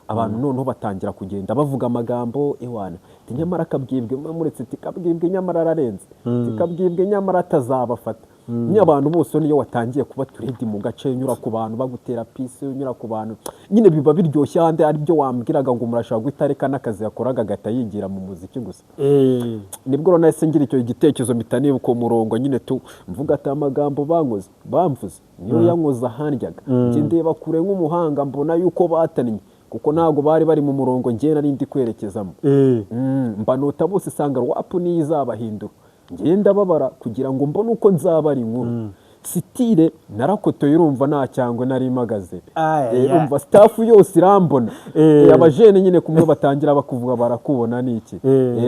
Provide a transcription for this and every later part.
abantu noneho batangira kugenda bavuga amagambo ewana nyamara kabwibwe muretse tikabwibwe nyamara ararenze tikabwibwe nyamara atazabafata abantu bose niyo watangiye kuba turedi mu gace nyura ku bantu bagutera pisi nyura ku bantu nyine biba biryoshye hande ari byo wambwiraga ngo murashaka gutareka n'akazi yakoraga gata yigira mu muziki gusa nibwo rona ngira icyo igitekerezo mitani uko murongo nyine tu mvuga ati amagambo bankoze bamvuze niyo yankoza handyaga nje ndeba kure nk'umuhanga mbona yuko batannye kuko ntago bari mu murongo ngiye nari ndi kwerekezamo mbanota bose sanga rwapu nizabahindura ngenda babara kugira ngo mbone uko nzabari inkuru sitire narakotoye urumva nta cyangwe nari magaze umva staff yose irambona abajene nyine kumwe batangira bakuvuga barakubona niki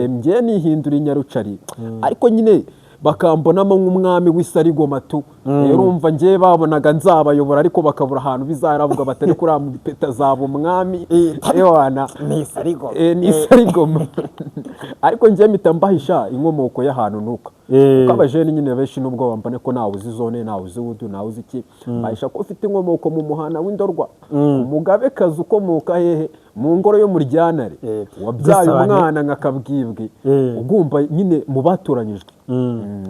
ngiye nihindura inyarucari ariko nyine bakambonamo nk'umwami w'isarigoma tu urumva ngiye babonaga nzabayobora ariko bakabura ahantu bizaravuga batari kuri amupeta zabo umwami ewana ni isarigoma ariko ngiye mpita mbahisha inkomoko y'ahantu nuko kuko abajene nyine benshi nubwo bambone ko nawe uzi zone nawe uzi wudu nawe uzi iki bahisha ko ufite inkomoko mu muhana w'indorwa umugabekazi ukomoka hehe mu ngoro yo mu ryanare wabyaye umwana nkakabwibwe ugumva nyine mu batoranyijwe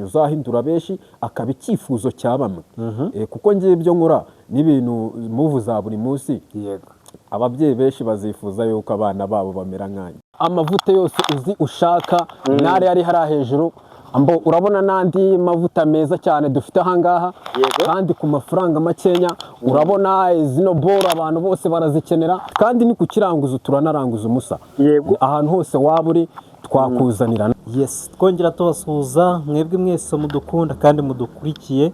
uzahindura benshi akaba icyifuzo cya bamwe kuko ngiye ibyo nkora n'ibintu muvu za buri munsi ababyeyi benshi bazifuza yuko abana babo bamera nkanya amavuta yose uzi ushaka nare yari hari hejuru ambo urabona nandi mavuta meza cyane dufite ahangaha kandi ku mafaranga makenya urabona zino boro abantu bose barazikenera kandi ni ku kiranguzo turanaranguza umusa ahantu hose waburi twakuzanira twongera tubasuhuza mwebwe mwese mudukunda kandi mudukurikiye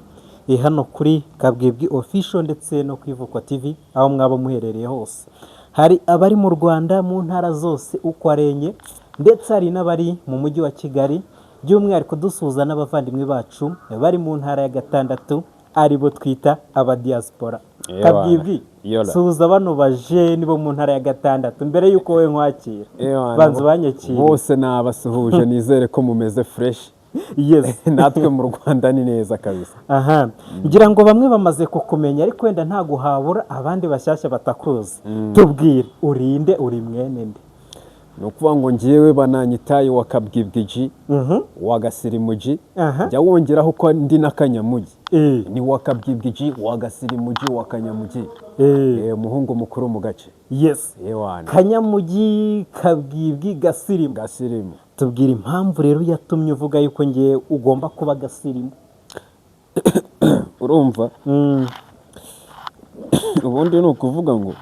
hano kuri Kabwibwi Official ndetse no kwivukwa TV aho mwaba muherereye hose hari abari mu Rwanda mu ntara zose uko arenye ndetse hari n'abari mu mujyi wa Kigali by'umwihariko dusuhuza n'abavandimwe bacu bari mu ntara ya gatandatu aribo twita aba diaspora Kabwibwi suhuza bano baje nibo mu ntara ya gatandatu mbere yuko we nkwakira banze banyakira bose nabasuhuje nizere ko mumeze fresh natwe mu Rwanda ni neza kabisa ngira ngo bamwe bamaze kukumenya ariko wenda nta guhabura abandi bashyashya batakuzi tubwire urinde uri mwene nde nukuvuga ngo ngiyewe bananyitaye wa Kabwibwiji wa Gasirimuji jya wongeraho ko ndi n'akanyamugi ni wa Kabwibwiji wa Gasirimuji wa Kanyamugi umuhungu mukuru mu gace Kanyamugi Kabwibwi Gasirimu tubwira impamvu rero yatumye uvuga yuko ngiye ugomba kuba Gasirimu urumva ubundi ni ukuvuga ngo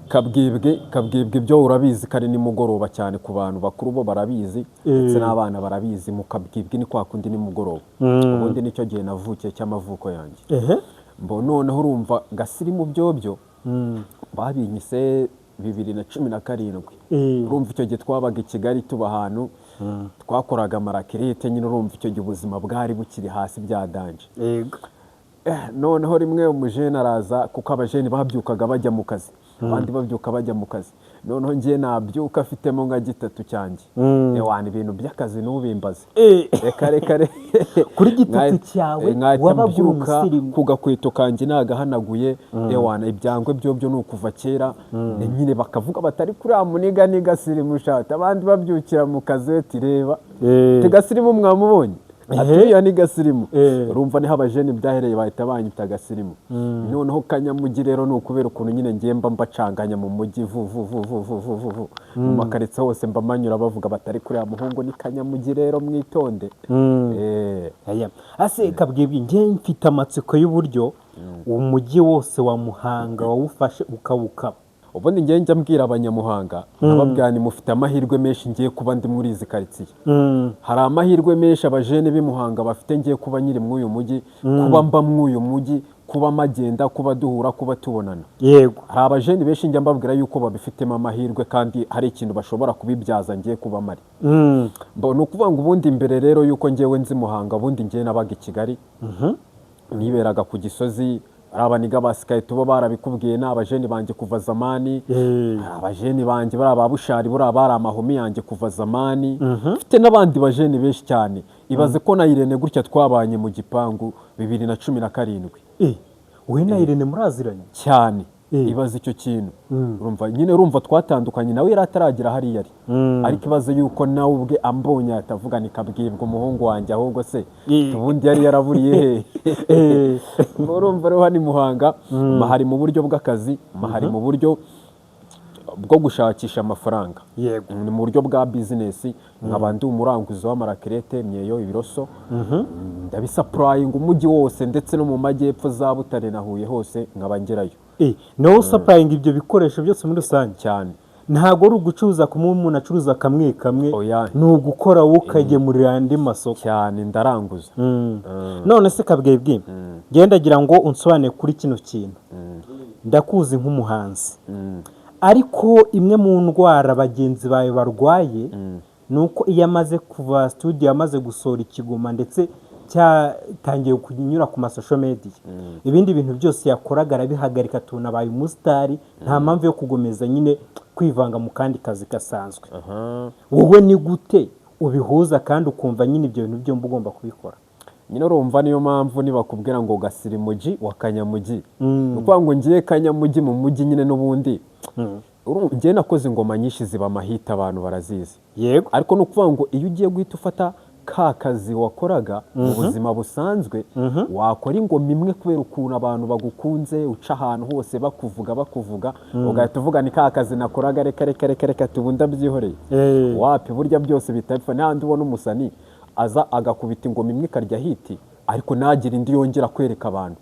Kabwibwe byo urabizi kari ni mugoroba cyane ku bantu bakuru bo barabizi ndetse n'abana barabizi mu Kabwibwe ni kwa kundi ni mugoroba ubundi nicyo gihe navukiye cy'amavuko yanjye noneho urumva Gasirimu byo babinyise 2017 urumva icyo gihe twabaga i Kigali tuba ahantu twakoraga marakirite nyine urumva icyo gihe ubuzima bwari bukiri hasi bya danje noneho rimwe umujene araza kuko abajene babyukaga bajya mu kazi abandi babyuka bajya mu kazi noneho ngiye nabyuka afitemo nka gitatu cyanjye ewana ibintu by'akazi n'ubimbaze reka kuri gitatu cyawe wababyuka kugakweto kanjye nagahanaguye ewana ibyangwe byo ni ukuva kera nyine bakavuga batari kuri amuniga ni Gasirimu shata abandi babyukira mu kazi ati reba te Gasirimu mwamubonye atuya ni Gasirimu urumva ni habajene byahereye bahita banyita Gasirimu noneho Kanyamugi rero no kubera ukuntu nyine ngiye mba mbacanganya mu mujyi mu makaritsa hose mba manyura bavuga batari kuri ya muhungu ni Kanyamugi rero mwitonde ase Kabwibwi ngiye mfite amatsiko y'uburyo umujyi wose wa Muhanga wawufashe ukawuka ubundi ngiye njya mbwira abanyamuhanga nababwani mufite amahirwe menshi ngiye kuba ndi muri izi karitsiye hari amahirwe menshi abajene b'imuhanga bafite ngiye kuba nyiri muri uyu mujyi kuba mba muri uyu mujyi kuba magenda kuba duhura kuba tubonana yego hari abajene benshi njya mbabwira yuko babifitemo amahirwe kandi hari ikintu bashobora kubibyaza ngiye kuba mari no kuvuga ngo ubundi imbere rero yuko ngiyewe nzi Muhanga ubundi ngiye nabaga i Kigali niberaga ku Gisozi abaniga basikaye tuba barabikubwiye n'abajeni banje kuva zamani abajeni banje bari ababushari buri abari amahumi yanjye kuva zamani mfite n'abandi bajeni benshi cyane ibaze ko na Irene gutya twabanye mu gipangu 2017 we na Irene muraziranye cyane ibaza icyo kintu urumva twatandukanye nawe yari ataragera hariya ari ariko ibaze yuko nawe ubwe ambonye atavuga ni Kabwibwi umuhungu wanjye ahubwo se ubundi yari yaraburiye he urumva rero hano i Muhanga mahari mu buryo bw'akazi mahari mu buryo bwo gushakisha amafaranga ni mu buryo bwa business nkaba ndi umuranguzi w'amarakerete myeyo ibiroso ndabisapurayinga umujyi wose ndetse no mu majyepfo za Butare na Huye hose nkaba ngerayo nawe usapurayinga ibyo bikoresho byose muri rusange cyane ntabwo ari ugucuruza kumwe umuntu acuruza kamwe ni ugukora wowe ukagemurira andi masoko cyane ndaranguza none se Kabwibwi gendagira ngo unsobanure kuri kino kintu ndakuzi nk'umuhanzi ariko imwe mu ndwara bagenzi bawe barwaye ni uko iyo amaze kuva studio amaze gusohora ikigoma ndetse cyatangiye kunyura ku masosho media ibindi bintu byose yakoraga arabihagarika tunabaye umusitari nta mpamvu yo kugomeza nyine kwivanga mu kandi kazi gasanzwe wowe ni gute ubihuza kandi ukumva nyine ibyo bintu byombi ugomba kubikora nyine urumva niyo mpamvu nibakubwira ngo Gasirimugi wa Kanyamugi ni ukuvuga ngo ngiye Kanyamugi mu mujyi nyine n'ubundi ngiye nakoze ingoma nyinshi ziba amahita abantu barazizi yego ariko ni ukuvuga ngo iyo ugiye guhita ufata ka kazi wakoraga mu buzima busanzwe wakora ingoma imwe kubera ukuntu abantu bagukunze uca ahantu hose bakuvuga ugahita uvuga ni ka kazi nakoraga reka tubunda byihoreye wapi burya byose bitapfa n'ahandi ubona umusani aza agakubita ingoma imwe ikarya hiti ariko ntagire indi yongera kwereka abantu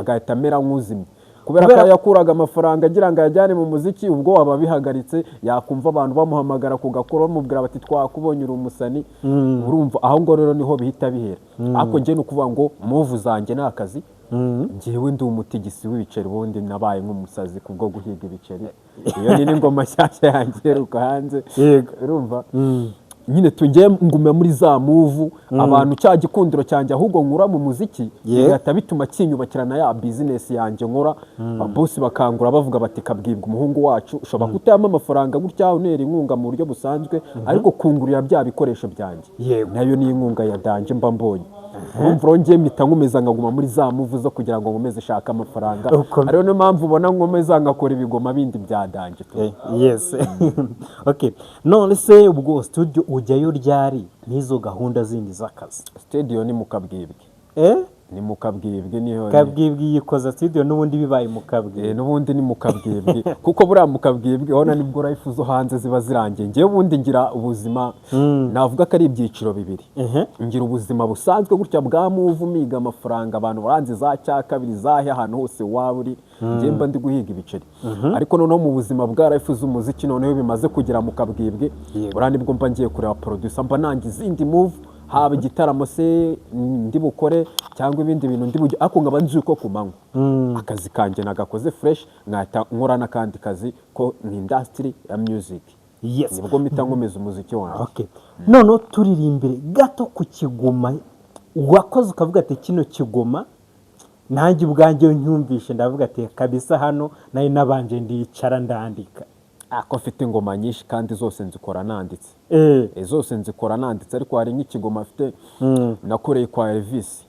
agahita amera nk'uzimye kubera ko yakuraga amafaranga agira ngo ayajyane mu muziki ubwo waba bihagaritse yakumva abantu bamuhamagara ku gakoro bamubwira bati twakubonye uri umusani urumva aho ngo rero niho bihita bihera ariko njye ni ukuvuga ngo muvu zanjye ni akazi njyewe ndi umutigisi w'ibiceri ubundi nabaye nk'umusazi kubwo guhiga ibiceri iyo ni n'ingoma nshyashya yanjye iheruka hanze urumva nyine tugiye nguma muri za muvu abantu cya gikundiro cyanjye ahubwo nkura mu muziki bigahita bituma kinyubakirana ya business yanjye nkora bosi bakangura bavuga bati Kabwibwi umuhungu wacu ushobora kutayama amafaranga gutya unera inkunga mu buryo busanzwe ariko kungurira bya bikoresho byanjye nayo ni inkunga ya danje mba mbonye urumva rongeye mpita nkomeza nkaguma muri za muvu zo kugira ngo nkomeze shaka amafaranga ariyo niyo mpamvu ubona nkomeza ngakora ibigoma bindi bya danje yes okay none se ubwo studio ujyayo ryari n'izo gahunda zindi z'akazi studio ni mu Kabwibwi ni mu Kabwibwi niho Kabwibwi yikoza studio n'ubundi bibaye mu Kabwibwi n'ubundi ni mu Kabwibwi kuko buriya mu Kabwibwi hona nibwo life zo hanze ziba zirangiye ngiye ubundi ngira ubuzima navuga ko ari ibyiciro bibiri ngira ubuzima busanzwe gutya bwa muvu miga amafaranga abantu baranze za cya kabiri zahe ahantu hose waburi ngiye mba ndi guhiga ibiceri ariko noneho mu buzima bwa life z'umuziki noneho bimaze kugera mu Kabwibwi buriya nibwo mba ngiye kureba producer mba nanjye izindi move haba igitaramo se ndi bukore cyangwa ibindi bintu ndi bujye ako ngaba nzi uko kumanywa akazi kanjye nagakoze fresh nkata nkora n'akandi kazi ko ni industry ya music nibwo mpita nkomeza umuziki wanjye none turirimbire gato ku kigoma wakoze ukavuga ati kino kigoma nanjye ubwanjye nyumvishe ndavuga ati kabisa hano nayo nabanje ndicara ndandika ako afite ingoma nyinshi kandi zose nzikora nanditse zose nzikora nanditse ariko hari nk'ikigoma afite nakoreye kwa Elvis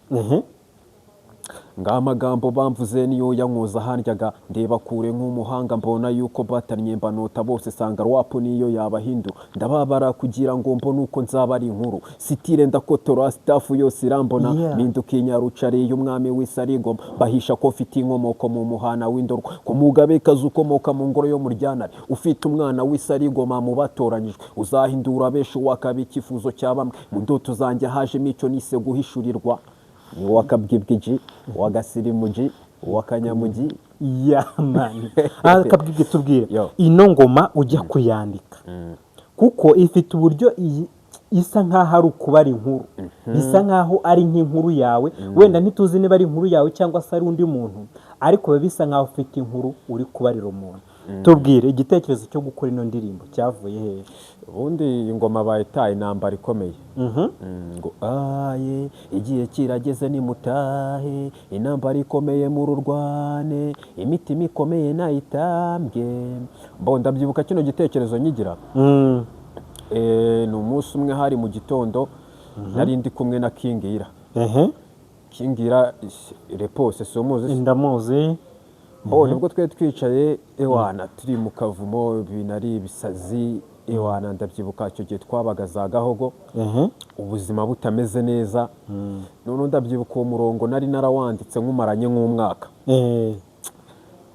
ngaha amagambo bamvuze niyo yankoza handyaga ndeba kure nk'umuhanga mbona yuko batanye mbanota bose sanga rwapo niyo yabahindu ndababara kugira ngo mbone uko nzaba ari inkuru sitire ndakotora staff yose irambona mindukinya rucari y'umwami w'isarigoma bahisha ko ufite inkomoko mu muhana w'indorwa ko mugabe kazukomoka mu ngoro yo muryanare ufite umwana w'isarigoma mu batoranyijwe uzahindura besho wakabikifuzo cyabamwe mu ndoto zanjye haje mico nise guhishurirwa ni wa Kabwibwi wa Gasirimugi wa Kanyamugi mani Kabwibwi tubwire ino ngoma ujya kuyandika kuko ifite uburyo isa nkaho ari ukubara inkuru bisa nkaho ari nk'inkuru yawe wenda ntituzi niba ari inkuru yawe cyangwa se ari undi muntu ariko biba bisa nkaho ufite inkuru uri kubarira umuntu tubwire igitekerezo cyo gukora ino ndirimbo cyavuye hehe ubundi ingoma bayitaye intambara ikomeye ngo aye igihe kirageze nimutahe intambara ikomeye mu rurwane imitima ikomeye nayitambwe mbonda byibuka kino gitekerezo nyigira ni umunsi umwe hari mu gitondo nari ndi kumwe na Kingira Kingira repose so muzi ndamuzi nibwo twari twicaye ewana turi mu kavumo ibintu ari ibisazi ewana ndabyibuka icyo gihe twabaga za Gahogo ubuzima butameze neza none ndabyibuka uwo murongo nari narawanditse nk'umaranye nk'umwaka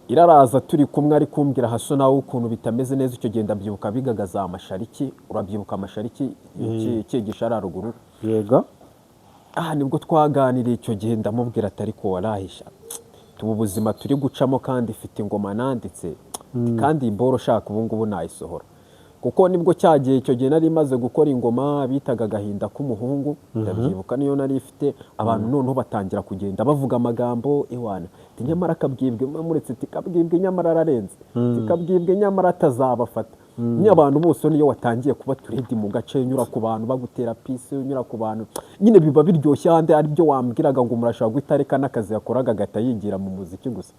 iraraza turi kumwe ari kumbwira haso nawe ukuntu bitameze neza icyo gihe ndabyibuka bigaga za Mashariki urabyibuka Mashariki cyigisha haruguru yego nibwo twaganiriye icyo gihe ndamubwira atari ko warahisha tubu buzima turi gucamo kandi ifite ingoma nanditse kandi imboro shaka ubu ngubu nayisohora kuko nibwo cyagiye icyo gihe nari maze gukora ingoma bitaga Agahinda k'umuhungu ndabyibuka niyo nari ifite abantu noneho batangira kugenda bavuga amagambo ewana nyamara kabwibwe muretse tikabwibwe nyamara ararenze tikabwibwe nyamara atazabafata abantu bose niyo watangiye kuba turedi mu gace nyura ku bantu bagutera pisi nyura ku bantu nyine biba biryoshye hande ari byo wambwiraga ngo murashaka gutareka n'akazi yakoraga gata yigira mu muziki gusa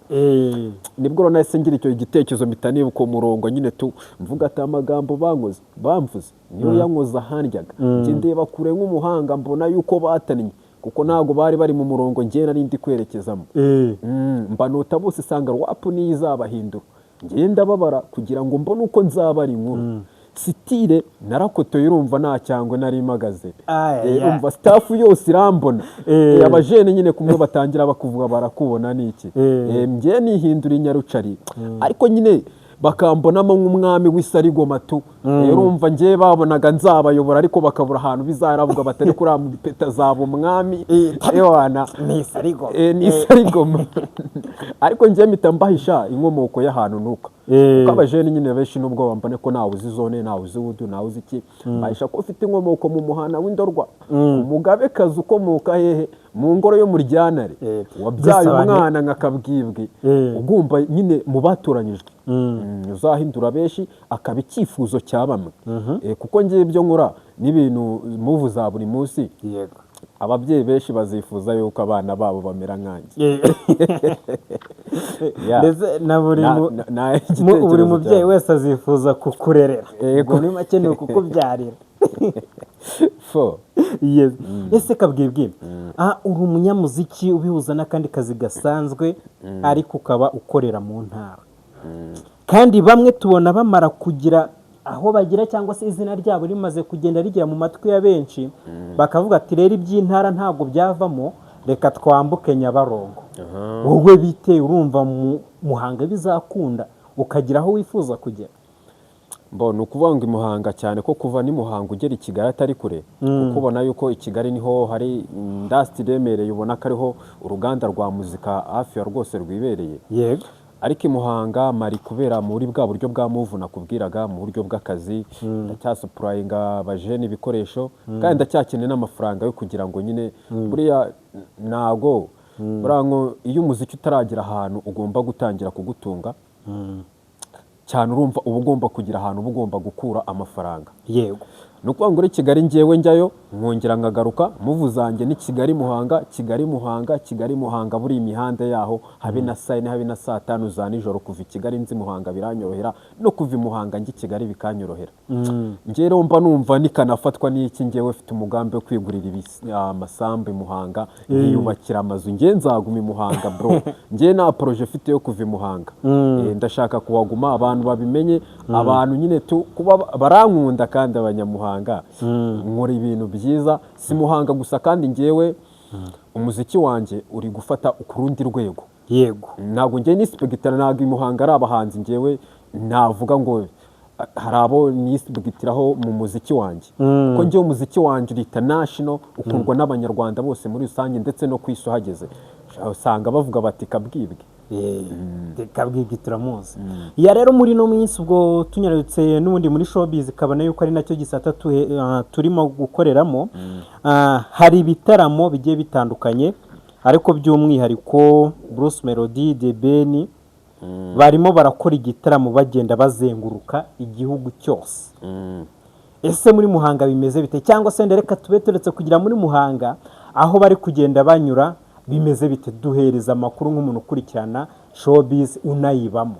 nibwo rona ese ngira icyo igitekerezo mitaniye uko murongo nyine tu mvuga ati amagambo bamvuze niyo yankoza handyaga nge ndeba kure nk'umuhanga mbona yuko batannye kuko ntago bari bari mu murongo nge nari ndi kwerekezamo mbanota bose isanga rwapu niyo izabahindura ngenda babara kugira ngo mbone uko nzabara inkuru sitire narakotoye urumva nta cyangwe nari magaze umva staff yose irambona abajene nyine kumwe batangira bakuvuga barakubona niki ngiye nihindura inyarucari ariko nyine bakambonamo nk'umwami w'isarigoma tu urumva ngiye babonaga nzabayobora ariko bakabura ahantu bizaravuga batari kuri amupeta zabo umwami ewana ni isarigoma ariko ngiye mpita mbahisha inkomoko y'ahantu nuko kuko abajene nyine benshi nubwo bambone ko nawe uzi zone nawe uzi wudu nawe uzi iki mbahisha ko ufite inkomoko mu muhana w'Indorwa umugabekazi ukomoka hehe mu ngoro yo mu Ryanare wabyaye umwana nka Kabwibwi ugumva nyine mu batoranyijwe uzahindura benshi akaba icyifuzo cya bamwe kuko ngiye ibyo nkora n'ibintu muvu za buri munsi yego ababyeyi benshi bazifuza yuko abana babo bamera nkanjye ndetse na buri mubyeyi wese azifuza kukurerera muri make ni ukukubyarira ese Kabwibwi uri umunyamuziki ubihuza n'akandi kazi gasanzwe ariko ukaba ukorera mu ntara kandi bamwe tubona bamara kugira aho bagira cyangwa se izina ryabo rimaze kugenda rigera mu matwi ya benshi bakavuga ati rero iby'intara ntabwo byavamo reka twambuke Nyabarongo wowe bite urumva mu Muhanga bizakunda ukagira aho wifuza kugera mbona ukuvuga ngo Muhanga cyane ko kuva ni Muhanga ugera i Kigali atari kure kuko ubona yuko i Kigali niho hari industry remereye ubona ko ariho uruganda rwa muzika hafi ya rwose rwibereye yego ariko Muhanga mari kubera muri bwa buryo bwa move nakubwiraga mu buryo bw'akazi ndacyasupurayinga abajene ibikoresho kandi ndacyakeneye n'amafaranga yo kugira ngo nyine buriya nago burango iyo umuziki utaragira ahantu ugomba gutangira kugutunga cyane urumva uba ugomba kugira ahantu uba ugomba gukura amafaranga yego nuko ngo Kigali ngewe njyayo nkongera nkagaruka muvu zanjye ni Kigali Muhanga buri imihanda yaho habe na saa habe na saa 5 za nijoro kuva i Kigali nzi Muhanga biranyorohera no kuva i Muhanga ngi Kigali bikanyorohera ngiye rero mba numva nikanafatwa n'iki ngewe ufite umugambi wo kwigurira amasambu Muhanga yubakira amazu ngiye nzaguma i Muhanga bro ngiye na projet ufite yo kuva i Muhanga ndashaka kuwaguma abantu babimenye abantu nyine kuba barankunda kandi abanyamuhanga nkora ibintu byiza si Muhanga gusa kandi ngewe umuziki wanjye uri gufata ukurundi rwego yego ntabwo ngiye nispegitana ntabwo i Muhanga ari abahanzi ngewe navuga ngo hari abo nispegitiraho mu muziki wanjye kuko ngewe umuziki wanjye uri international ukundwa n'abanyarwanda bose muri rusange ndetse no ku isi uhageze usanga bavuga bati Kabwibwi Kabwibwi turamuzi ya rero muri no minsi ubwo tunyarutse n'ubundi muri showbiz kabana yuko ari nacyo gisata turimo gukoreramo hari ibitaramo bigiye bitandukanye ariko by'umwihariko Bruce Melody The Ben barimo barakora igitaramo bagenda bazenguruka igihugu cyose ese muri Muhanga bimeze bite cyangwa se ndereka tube turetse kugira muri Muhanga aho bari kugenda banyura bimeze bite duhereza amakuru nk'umuntu ukurikirana showbiz unayibamo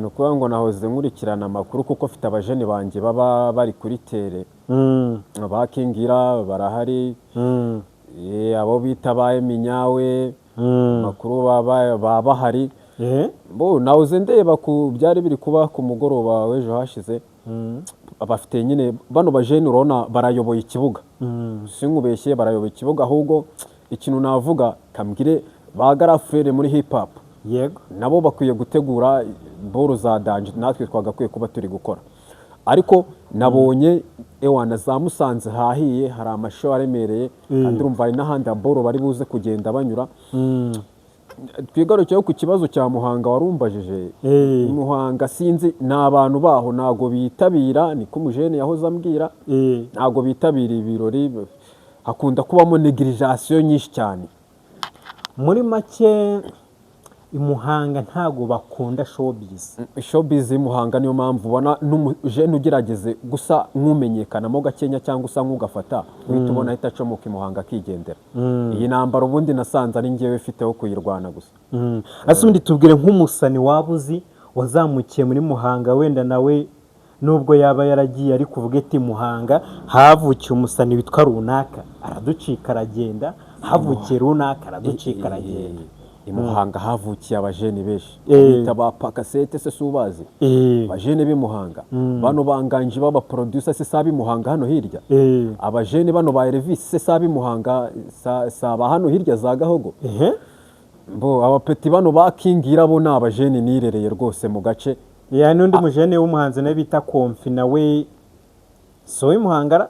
nuko ngo nahoze nkurikirana amakuru kuko afite abajene banjye baba bari kuri tele bakingira barahari abo bita baye minyawe makuru baba bahari bo nawuze ndeba ku byari biri kuba ku mugoroba w'ejo hashize bafite nyine bano bajene urabona barayoboye ikibuga sinkubeshye barayoboye ikibuga ahubwo ikintu navuga kambwire ba garafurere muri hip hop yego nabo bakwiye gutegura boro za danje natwe twagakwiye kuba turi gukora ariko nabonye ewana za Musanze hahiye hari amasho aremereye kandi urumva hari n'ahandi boro bari buze kugenda banyura twigarukiyeho ku kibazo cya Muhanga warumbajije Muhanga sinzi n'abantu baho nago bitabira niko umujene yahoze ambwira nago bitabira ibirori hakunda kubamo negligation nyinshi cyane muri make Muhanga ntago bakunda showbiz showbiz Muhanga niyo mpamvu ubona n'umujene ugerageze gusa nk'umenyekanamo gakenya cyangwa usa nk'ugafata uhita ubona ahita acomoka Muhanga akigendera iyi nambaro ubundi nasanze ari ngewe ufiteho kuyirwana gusa asundi tubwire nk'umusani wabuzi wazamukiye muri Muhanga wenda nawe nubwo yaba yaragiye ari kuvuga ati Muhanga havukiye umusani witwa runaka araducika aragenda havukiye runaka araducika aragenda Muhanga havukiye abajene benshi bita ba Pakasete se subazi abajene b'Imuhanga bano banganji baba producer se sabi Muhanga hano hirya abajene bano ba Elvis se sabi Muhanga saba hano hirya za Gahogo bo abapeti bano ba Kingira bo n'abajene nirereye rwose mu gace n'undi mujene w'umuhanzi nawe bita Komfi nawe so Muhanga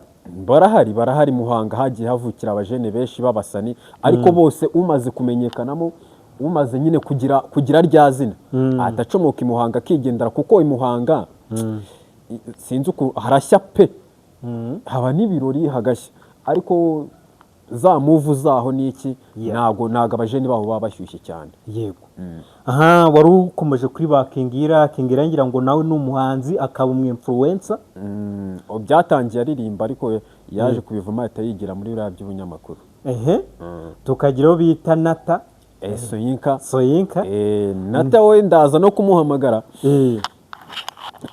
barahari Muhanga hagiye havukira abajene benshi babasani ariko bose umaze kumenyekanamo umaze nyine kugira rya zina atacomoka Muhanga akigendera kuko Muhanga sinzi uko harashya pe haba n'ibirori hagashya ariko za move zaho niki nago abajene baho baba bashyushye cyane yego aha wari ukomeje kuri Kingira ngira ngo nawe n'umuhanzi akaba umwinfluencer byatangiye aririmba ariko yaje kubivuma atayigira muri biriya by'ubunyamakuru tukagiraho bita Nata Soyinka Nata we ndaza no kumuhamagara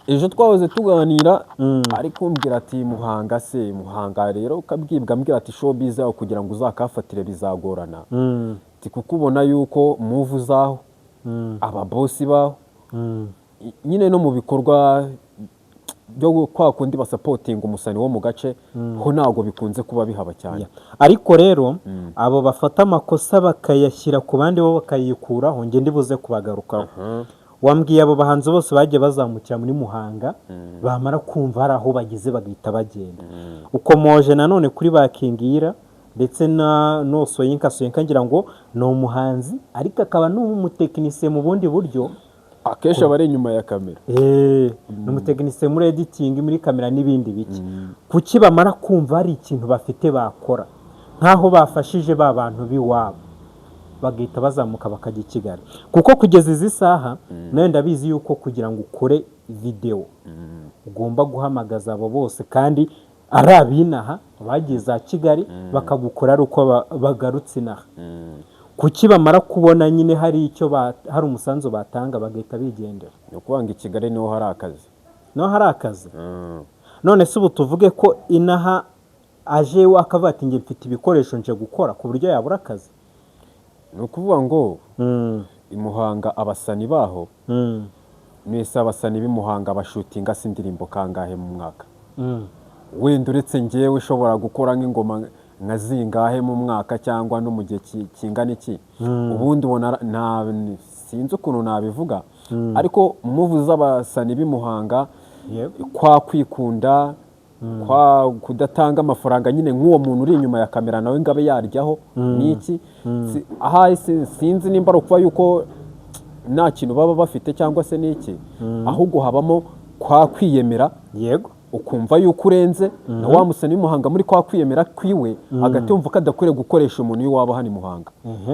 ejo twahoze tuganira ariko umbwira ati Muhanga rero ukabwibwa ambwira ati showbiz yaho kugira ngo uzakafatire bizagorana kuko ubona yuko move zaho aba boss baho nyine no mu bikorwa byo kwa kundi basapotinga umusani wo mu gace ho nago bikunze kuba bihaba cyane ariko rero abo bafata amakosa bakayashyira ku bandi bo bakayikuraho nge ndibuze kubagarukaho wambwiye abo bahanzi bose bagiye bazamukira muri Muhanga bamara kumva hari aho bagize bagahita bagenda ukomoje nanone kuri Kingira ndetse no Soyinka ngira ngo ni umuhanzi ariko akaba n'umutekinisiye mu bundi buryo akesha bari inyuma ya kamera n'umutekinisiye muri editing muri kamera n'ibindi biki kuki bamara kumva hari ikintu bafite bakora nkaho bafashije ba bantu biwabo bagahita bazamuka bakajya i Kigali kuko kugeza izi saha nayo ndabizi yuko kugira ngo ukore video ugomba guhamagaza abo bose kandi ari abinaha bagiye za Kigali bakagukora ari uko bagarutse inaha kuki bamara kubona nyine hari hari umusanzu batanga bagahita bigendera no kwanga i Kigali niho hari akazi none se ubu tuvuge ko inaha aje akavuga ati nge mfite ibikoresho nje gukora ku buryo yabura akazi ni ukuvuga ngo Muhanga abasani baho mwese abasani b'Imuhanga bashutinga sindirimbo kangahe mu mwaka wenda uretse ngewe ushobora gukora nk'ingoma nka zingahe mu mwaka cyangwa no mu gihe kingana iki ubundi ubona sinzi ukuntu nabivuga ariko muvu z'abasani b'Imuhanga kwa kwikunda kwa kudatanga amafaranga nyine nk'uwo muntu uri inyuma ya kamera nawe ngabe yaryaho niki sinzi nimba ari ukuba yuko nta kintu baba bafite cyangwa se niki ahubwo habamo kwa kwiyemera yego ukumva yuko urenze na wa musani w'Imuhanga muri kwa kwiyemera kwiwe agahita yumva ko adakwiriye gukoresha umuntu w'iwabo hano i Muhanga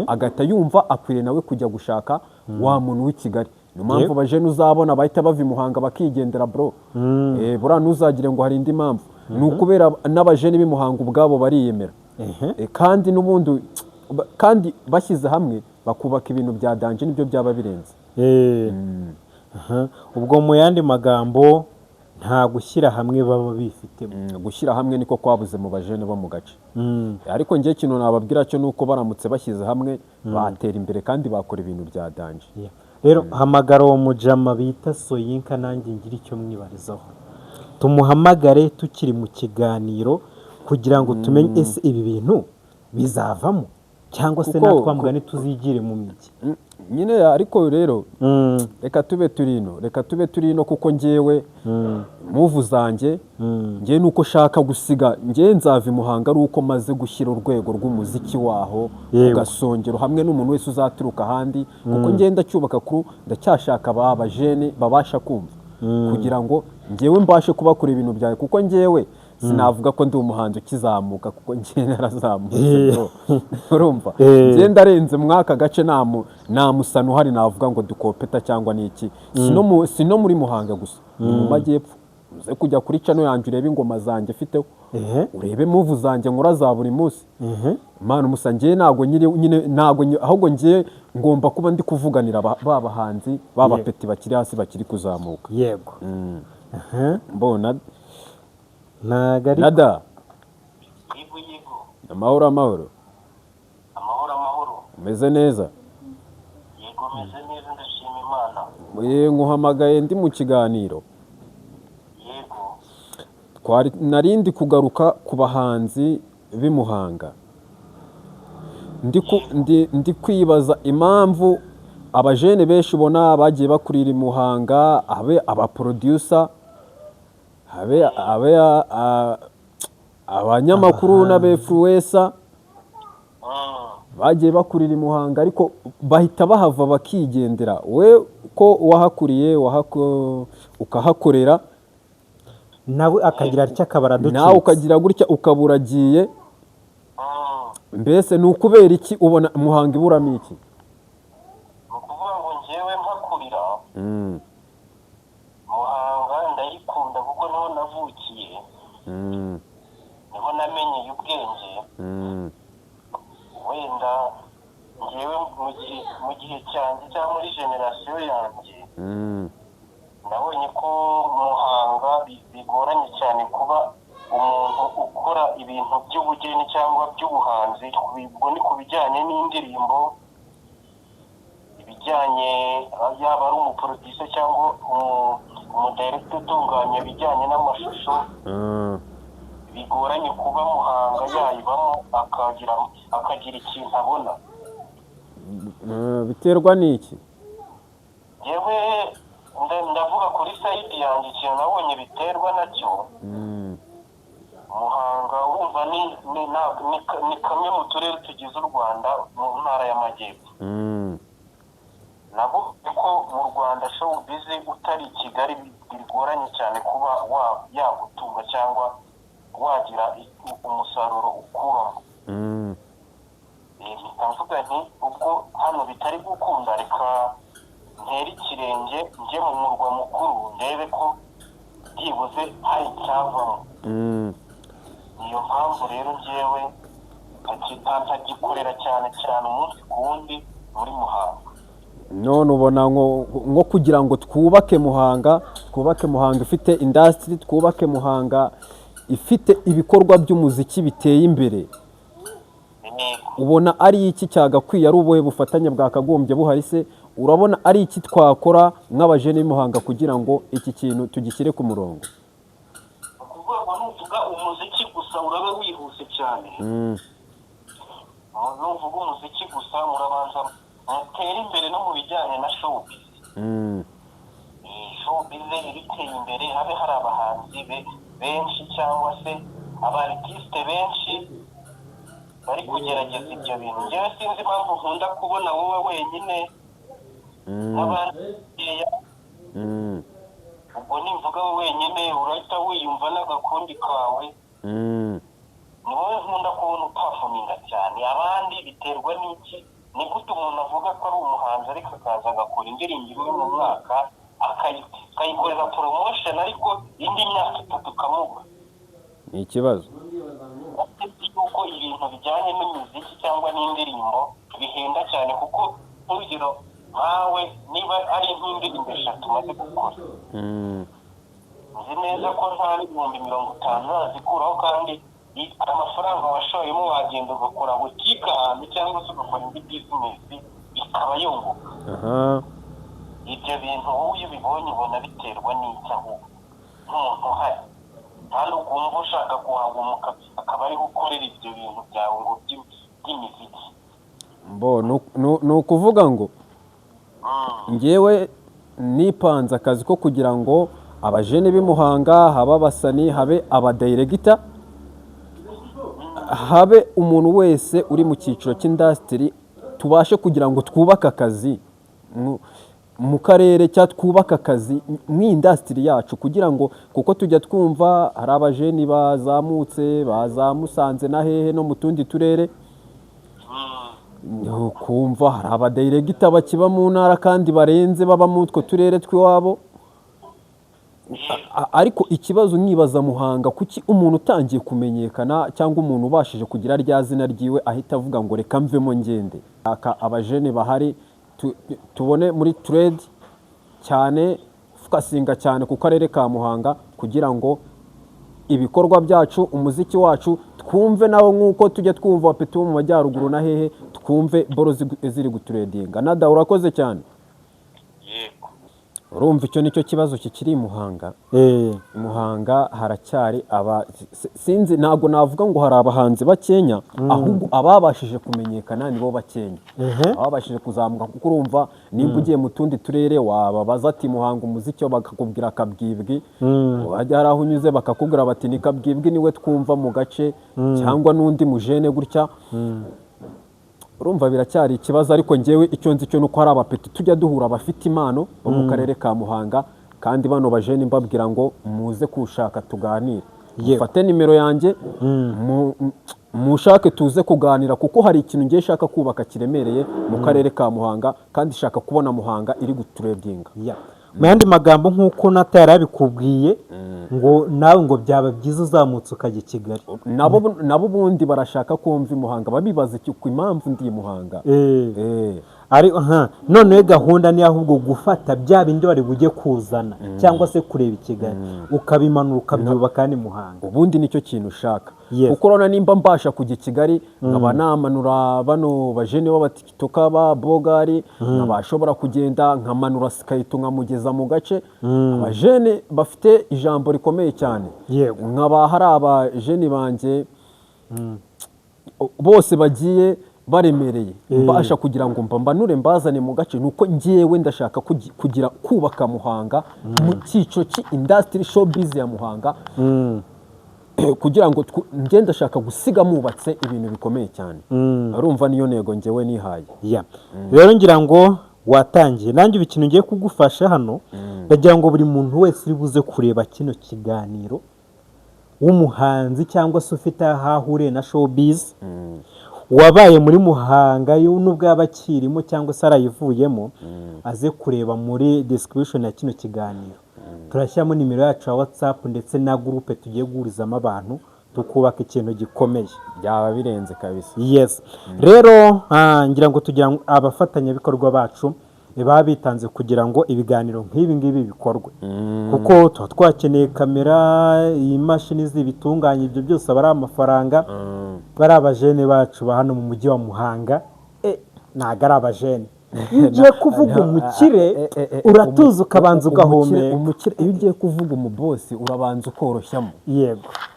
agahita yumva akwiriye nawe kujya gushaka wa muntu w'i Kigali niyo mpamvu abajene uzabona bahita bava i Muhanga bakigendera bro buriya ntuzagire ngo hari indi mpamvu ni ukubera n'abajene b'i Muhanga ubwabo bariyemera kandi n'ubundi kandi bashyize hamwe bakubaka ibintu bya danje nibyo byaba birenze ubwo mu yandi magambo nta gushyira hamwe baba bifitemo gushyira hamwe niko kwabuze mu bajene bo mu gace ariko ngiye kintu nababwira cyo nuko baramutse bashyize hamwe batera imbere kandi bakora ibintu bya danje rero hamagara uwo mujama bita Soyinka nanjye ngira icyo mwibarizaho, tumuhamagare tukiri mu kiganiro kugira ngo tumenye ese ibi bintu bizavamo cyangwa se natwe mugani tuzigire mu migi nyine. Ariko rero reka tube turino kuko njyewe muvu zanjye njye nuko shaka gusiga njye nzava Muhanga ari uko maze gushyira urwego rw'umuziki waho ugasongero hamwe n'umuntu wese uzaturuka ahandi, kuko njye ndacyubaka ndacyashaka abajene babasha kumva kugira ngo njyewe mbashe kubakora ibintu byawe, kuko njyewe sinavuga ko ndi umuhanzi ukizamuka kuko njye narazamutse urumva. Njye ndarenze mwaka gace nta musano uhari navuga ngo dukopeta cyangwa n'iki, si no muri Muhanga gusa, ni mu majyepfo. Uze kujya kuri channel yanjye urebe ingoma zanjye mfiteho, urebe muvu zanjye nkora za buri munsi. Mana umusa njye ntago nyine ntago, ahubwo njye ngomba kuba ndi kuvuganira babahanzi babapeti bakiri hasi bakiri kuzamuka. Yego. Mbona nagari nada Yego. amahoro Amahoro. umeze neza? Yego meze neza ndashima Imana. Nkuhamagaye ndi mu kiganiro. Yego. Narindi kugaruka ku bahanzi b'i Muhanga. Ndi kwibaza impamvu abajene benshi ubona bagiye bakurira i Muhanga, aba producer, abanyamakuru n'abefluencer bagiye bakurira i Muhanga ariko bahita bahava bakigendera. We ko wahakuriye ukahakorera nawe akagira atya akabara ducitse, nawe ukagira gutya ukaburagiye, mbese ni ukubera iki ubona Muhanga iburamo iki? Ni ukuvuga ngo njyewe mpakurira Muhanga ndayikunda kuko niho navukiye, niho namenyeye ubwenge. Wenda njyewe mu gihe cyanjye cyangwa muri generasiyo yanjye nabonye ko Muhanga bigoranye cyane kuba umuntu ukora ibintu by'ubugeni cyangwa by'ubuhanzi. Ubwo ni ku bijyanye n'indirimbo, ibijyanye yaba ari umuproducer cyangwa umudirector utunganya ibijyanye n'amashusho, bigoranye kuba Muhanga yayibamo akagira ikintu abona. Biterwa n'iki? Yewe ndavuga kuri side yanjye ikintu nabonye biterwa nacyo. Muhanga urumva ni kamwe mu turere tugize u Rwanda mu ntara y'Amajyepfo. Nabo ko mu Rwanda showbiz utari i Kigali bigoranye cyane kuba yagutunga cyangwa wagira umusaruro ukuramo. Mvuga nti ubwo hano bitari gukunda, reka ntere ikirenge njye mu murwa mukuru ndebe ko byibuze hari icyavamo. Niyo mpamvu rero njyewe ntagikorera cyane umunsi ku wundi muri Muhanga. None ubona nko kugira ngo twubake Muhanga ifite industry, twubake Muhanga ifite ibikorwa by'umuziki biteye imbere, ubona ari iki cyagakwiye? Ari ubuhe bufatanye bwakagombye buhari se? Urabona ari iki twakora nk'abajene b'Muhanga kugira ngo iki kintu tugishyire ku murongo? Ukuvuga ngo nuvuga umuziki gusa uraba wihuse cyane. Nuvuga umuziki gusa murabanza mutera imbere no mu bijyanye na showbiz. Showbiz iriteye imbere, habe hari abahanzi benshi cyangwa se abartiste benshi bari kugerageza ibyo bintu. Njyewe sinzi impamvu nkunda kubona wowe wenyine n'abandi bakeya. Ubwo nimvuga wowe wenyine urahita wiyumva n'agakundi kawe. Ni wowe nkunda kubona upafominga cyane. Abandi biterwa n'iki? Ni gute umuntu avuga ko ari umuhanzi ariko akaza agakora indirimbo imwe mu mwaka akayikorera promotion ariko indi myaka 3 kamubura? Ni ikibazo yuko ibintu bijyanye n'imiziki cyangwa n'indirimbo bihenda cyane, kuko urugero nkawe niba ari nk'indirimbo 3 umaze gukora, nzi neza ko nta 50,000 urazikuraho, kandi amafaranga washoyemo wagenda ugakora butike ahantu cyangwa se ugakora indi business ikaba yunguka. ibyo bintu wowe iyo ubibonye ubona biterwa n'iki ahubwo nk'umuntu uhari nta n'ukumva ushaka kuhagumuka akaba ari gukorera ibyo bintu byawe ngo by'imiziki. ni ukuvuga ngo ngewe nipanze akazi ko kugira ngo abajene b'i Muhanga habe abasani habe abadiregita habe umuntu wese uri mu cyiciro cy'indasitiri tubashe kugira ngo twubake akazi mu karere cyangwa twubake akazi mu indasitiri yacu kugira ngo kuko tujya twumva hari abajeni bazamutse baza Musanze na hehe no mu tundi turere kumva hari abadiregita bakiba mu ntara kandi barenze baba mu utwo turere tw'iwabo ariko ikibazo nkibaza Muhanga kuki umuntu utangiye kumenyekana cyangwa umuntu ubashije kugira rya zina ryiwe ahita avuga ngo reka mvemo ngende abajene bahari tubone muri trade cyane fukasinga cyane ku karere ka Muhanga kugira ngo ibikorwa byacu umuziki wacu twumve nawo nk'uko tujya twumva petu mu majyaruguru na hehe twumve boro ziri guturedinga nada urakoze cyane. Urumva icyo nicyo kibazo kikiri Muhanga. Muhanga haracyari sinzi ntabwo navuga ngo hari abahanzi bakenya ahubwo ababashije kumenyekana nibo bakenya ababashije kuzamuka kuko urumva nimba ugiye mu tundi turere wababaza ati Muhanga umuziki wo bakakubwira Kabwibwi wajya hari aho unyuze bakakubwira bati ni Kabwibwi niwe twumva mu gace cyangwa n'undi mujene gutya. Urumva biracyari ikibazo ariko ngewe icyo nzi cyo nuko hari abapeti tujya duhura bafite impano bo mu karere ka Muhanga kandi bano bajene mbabwira ngo muze kushaka tuganire mufate nimero yanjye mushake tuze kuganira kuko hari ikintu ngiye shaka kubaka kiremereye mu karere ka Muhanga kandi shaka kubona Muhanga iri guturedinga. Mu yandi magambo nk'uko Nata yarabikubwiye ngo nawe ngo byaba byiza uzamutse ukajya i Kigali nabo ubundi barashaka kumva Muhanga babibaza ku impamvu ndi Muhanga ari none gahunda ni ahubwo gufata bya bindi wari bujye kuzana cyangwa se kureba i Kigali ukabimanura ukabyubaka ni Muhanga ubundi nicyo kintu ushaka kuko urabona nimba mbasha kujya i Kigali nkaba namanura bano bajene b'abatikitoka ba Bogari nkabashobora kugenda nkamanura Skayito nkamugeza mu gace abajene bafite ijambo rikomeye cyane nkaba hari abajene banjye bose bagiye baremereye mbasha kugira ngo mbanure mbazane mu gace nuko ngiyewe ndashaka kugira kubaka Muhanga mu cyiciro cy'industry showbiz ya Muhanga kugira ngo ngenda shaka gusiga mubatse ibintu bikomeye cyane urumva niyo nego ngewe nihaye rero ngira ngo watangiye nanjye ikintu ngiye kugufasha hano ndagira ngo buri muntu wese uri buze kureba kino kiganiro w'umuhanzi cyangwa se ufite ahahuriye na showbiz wabaye muri Muhanga n'ubwo yabakirimo cyangwa se arayivuyemo aze kureba muri description ya kino kiganiro turashyiramo nimero yacu ya WhatsApp ndetse na groupe tugiye guhurizamo abantu tukubaka ikintu gikomeye byaba birenze kabisa. Rero ngira ngo tugira abafatanyabikorwa bacu baba bitanze kugira ngo ibiganiro nk'ibi ngibi bikorwe kuko tuba twakeneye kamera imashini zibitunganya ibyo byose aba ari amafaranga bari abajene bacu ba hano mu mujyi wa Muhanga ntago ari abajene iyo ugiye kuvuga umukire uratuza ukabanza ugahumeka iyo ugiye kuvuga umubosi urabanza ukoroshyamo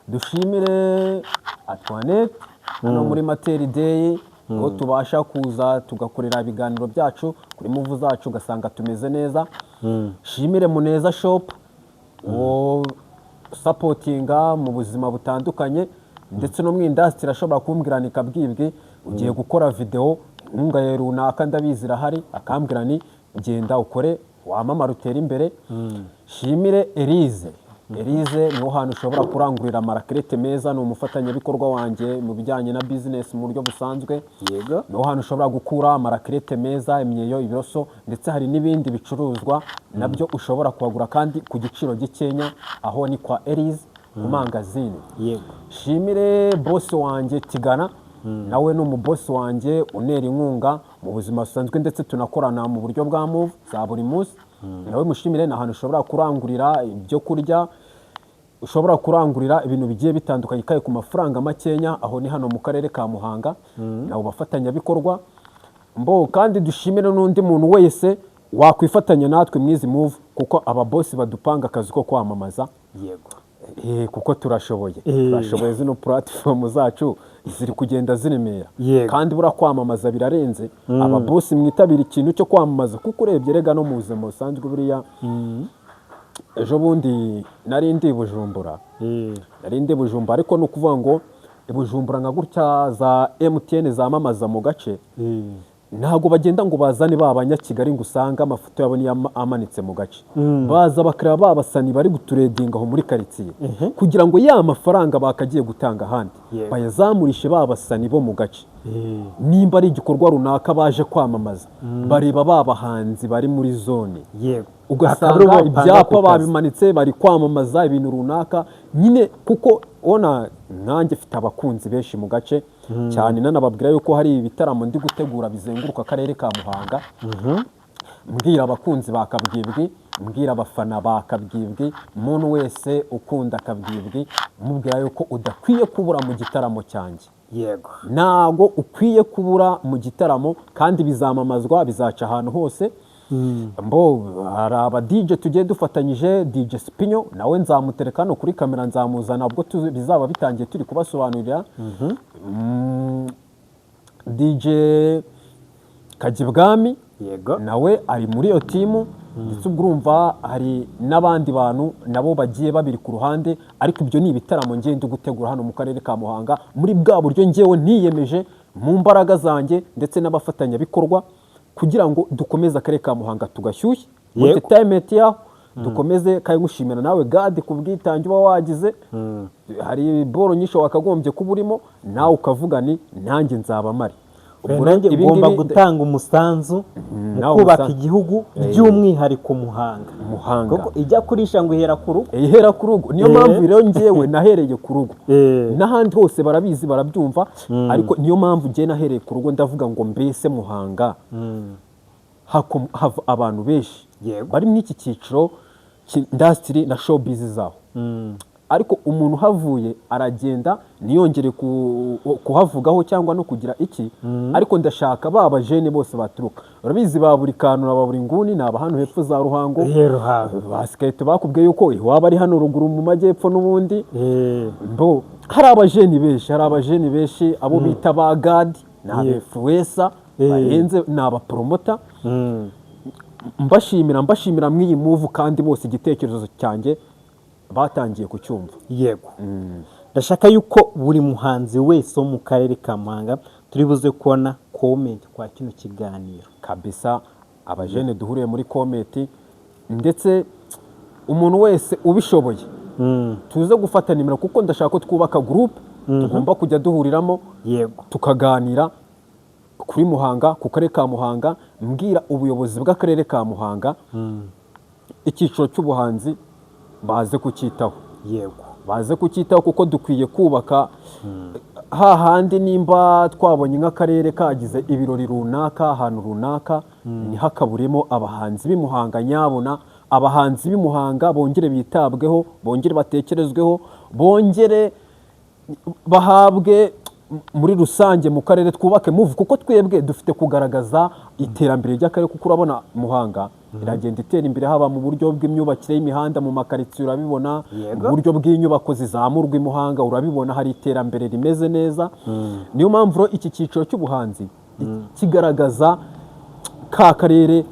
dushimire Antoinette hano muri Materi Day ngo tubasha kuza tugakorera ibiganiro byacu kuri muvu zacu ugasanga tumeze neza. Shimire Muneza Shop wo supportinga mu buzima butandukanye ndetse no mu industry ashobora kumbwira ni Kabwibwi ugiye gukora video nkunga runaka ndabizi irahari akambwira ni genda ukore wamamara utera imbere. Shimire Elize niho hantu ushobora kurangurira amarakerete meza ni umufatanyabikorwa wanjye mu bijyanye na business mu buryo busanzwe niho hantu ushobora gukura amarakerete meza imyeyo ibiroso ndetse hari n'ibindi bicuruzwa nabyo ushobora kuhagura kandi ku giciro gikenya aho ni kwa Elize mu mangazini. Shimire boss wanjye Tigana nawe ni umubosi wanjye unera inkunga mu buzima busanzwe ndetse tunakorana mu buryo bwa move za buri munsi nawe mushimire na hantu ushobora kurangurira ibyo kurya ushobora kurangurira ibintu bigiye bitandukanye kaye ku mafaranga makenya aho ni hano mu karere ka Muhanga nabo bafatanyabikorwa kandi dushimire n'undi muntu wese wakwifatanya natwe mwizi move kuko aba boss badupanga akazi ko kwamamaza yego kuko turashoboye zino platform zacu ziri kugenda ziremera kandi bura kwamamaza birarenze aba boss mwitabira ikintu cyo kwamamaza kuko urebye rega no muze musanzwe buriya ejo bundi nari ndi Bujumbura ariko no kuvuga ngo Bujumbura nka gutya za MTN zamamaza mu gace ntago bagenda ngo bazane Abanyakigali ngo usanga amafoto yabo ni amanitse mu gace baza bakira babasani bari guturedinga aho muri quartier kugira ngo ya mafaranga bakagiye gutanga handi bayazamurishe babasani bo mu gace nimba ari igikorwa runaka baje kwamamaza bareba babahanzi bari muri zone ugasanga ibyapa babimanitse bari kwamamaza ibintu runaka nyine kuko ona nanjye mfite abakunzi benshi mu gace cyane nanababwira yuko hari ibitaramo ndi gutegura bizenguruka akarere ka Muhanga mbwira abakunzi ba Kabwibwi mbwira abafana ba Kabwibwi umuntu wese ukunda Kabwibwi mubwira yuko udakwiye kubura mu gitaramo cyanjye ntago ukwiye kubura mu gitaramo kandi bizamamazwa bizaca ahantu hose hari aba DJ tugiye dufatanyije DJ Spinyo nawe nzamutereka no kuri kamera nzamuzana ubwo bizaba bitangiye turi kubasobanurira DJ Kajibwami nawe ari muri iyo timu ndetse ubwo urumva hari n'abandi bantu nabo bagiye babiri ku ruhande ariko ibyo ni ibitaramo ngende gutegura hano mu karere ka Muhanga muri bwa buryo ngewe niyemeje mu mbaraga zanjye ndetse n'abafatanyabikorwa kugira ngo dukomeze akarere ka Muhanga tugashyushye entertainment yaho dukomeze kandi ngushimira nawe God kubwitange uba wagize hari boro nyinshi wakagombye kuba urimo nawe ukavuga ni nanjye nzaba mari nanjye ngomba gutanga umusanzu mu kubaka igihugu by'umwihariko Muhanga kuko ijya kurisha ngo ihera ku rugo niyo mpamvu rero ngewe nahereye ku rugo n'ahandi hose barabizi barabyumva ariko niyo mpamvu ngiye nahereye ku rugo ndavuga ngo mbese Muhanga hava abantu benshi bari muri iki cyiciro industry na showbiz zaho ariko umuntu havuye aragenda niyongere kuhavugaho cyangwa no kugira iki ariko ndashaka baba jene bose baturuka urabizi ba buri kantu na buri nguni naba hano hepfo za Ruhango basikete bakubwiye yuko waba ari hano ruguru mu majyepfo n'ubundi hari abajeni benshi abo bita ba God n'abefuesa bahenze n'aba promoter mbashimira mw'iyi move kandi bose igitekerezo cyanjye batangiye kucyumva ndashaka yuko buri muhanzi wese wo mu karere ka Muhanga turi buze kubona comment kwa kino kiganiro kabisa abajene duhuriye muri comment ndetse umuntu wese ubishoboye tuze gufata nimero kuko ndashaka ko twubaka group tugomba kujya duhuriramo tukaganira kuri Muhanga ku karere ka Muhanga mbwira ubuyobozi bw'akarere ka Muhanga icyiciro cy'ubuhanzi baze kucyitaho kuko dukwiye kubaka hahandi nimba twabonye nk'akarere kagize ibirori runaka ahantu runaka ntihakaburemo abahanzi b'Imuhanga nyabona abahanzi b'Imuhanga bongere bitabweho bongere batekerezweho bongere bahabwe muri rusange mu karere twubake move kuko twebwe dufite kugaragaza iterambere ry'akarere kuko urabona Muhanga iragenda itera imbere haba mu buryo bw'imyubakire y'imihanda mu makaritsiye urabibona mu buryo bw'inyubako zizamurwa Muhanga urabibona hari iterambere rimeze neza niyo mpamvu iki cyiciro cy'ubuhanzi kigaragaza ka karere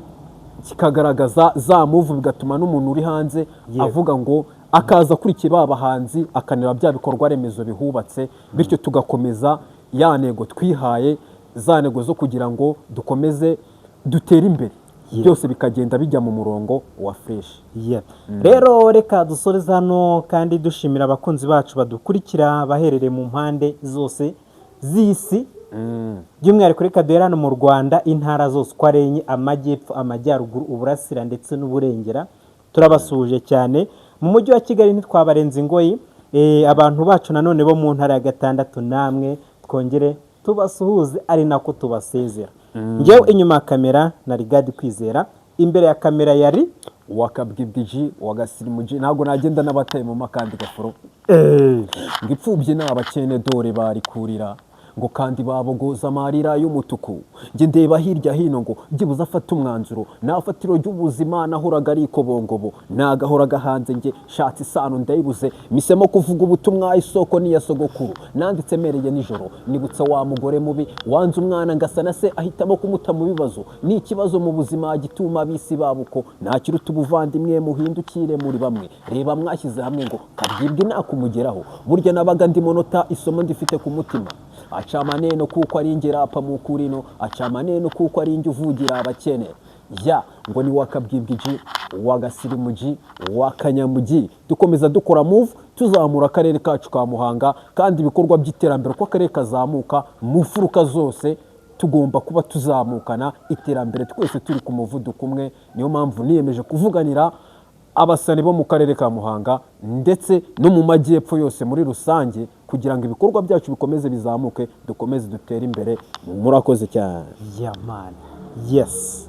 kikagaragaza za move bigatuma n'umuntu uri hanze avuga ngo akaza kurikiye babahanzi akanira bya bikorwa remezo bihubatse bityo tugakomeza ya nego twihaye za nego zo kugira ngo dukomeze dutere imbere byose bikagenda bijya mu murongo wa fresh rero reka dusoreze hano kandi dushimira abakunzi bacu badukurikira baherereye mu mpande zose z'isi by'umwihariko reka duhere hano mu Rwanda intara zose uko ari enye amajyepfo amajyaruguru uburasira ndetse n'uburengera turabasuje cyane mu mujyi wa Kigali ntitwabarenze ingoyi abantu bacu nanone bo mu ntara ya gatandatu namwe twongere tubasuhuze ari nako tubasezera ngewe inyuma ya kamera nari God Kwizera imbere ya kamera yari wakabwibwiji wagasirimuji ntago nagenda n'abataye mu makandi gafuro ngipfubye n'abakene dore bari kurira ngo kandi babogoza amarira y'umutuku njye ndeba hirya hino ngo byibuze afata umwanzuro nta fatiro ry'ubuzima nahoraga ari ikobongobo nagahoraga hanze njye shatse isano ndayibuze misemo kuvuga ubutumwa isoko niya sogokuru nanditse mereye nijoro nibutsa wa mugore mubi wanze umwana ngasa na se ahitamo kumuta mu bibazo ni ikibazo mu buzima gituma bisi babuko nta kiruta ubuvandimwe muhindukire muri bamwe reba mwashyize hamwe ngo kabwibwe nakumugeraho burya nabaga ndi monota isomo ndifite ku mutima acamaneno kuko ari ingera apa mu kurino acamaneno kuko ari inge uvugira abakene ya ngo ni wakabwibwa iji wagasirimuji wakanyamugi dukomeza dukora move tuzamura akarere kacu ka Muhanga kandi ibikorwa by'iterambere ko akarere kazamuka mu furuka zose tugomba kuba tuzamukana iterambere twese turi ku muvuduko umwe niyo mpamvu niyemeje kuvuganira abasani bo mu karere ka Muhanga ndetse no mu majyepfo yose muri rusange kugira ngo ibikorwa byacu bikomeze bizamuke dukomeze dutere imbere murakoze cyane yeah man yes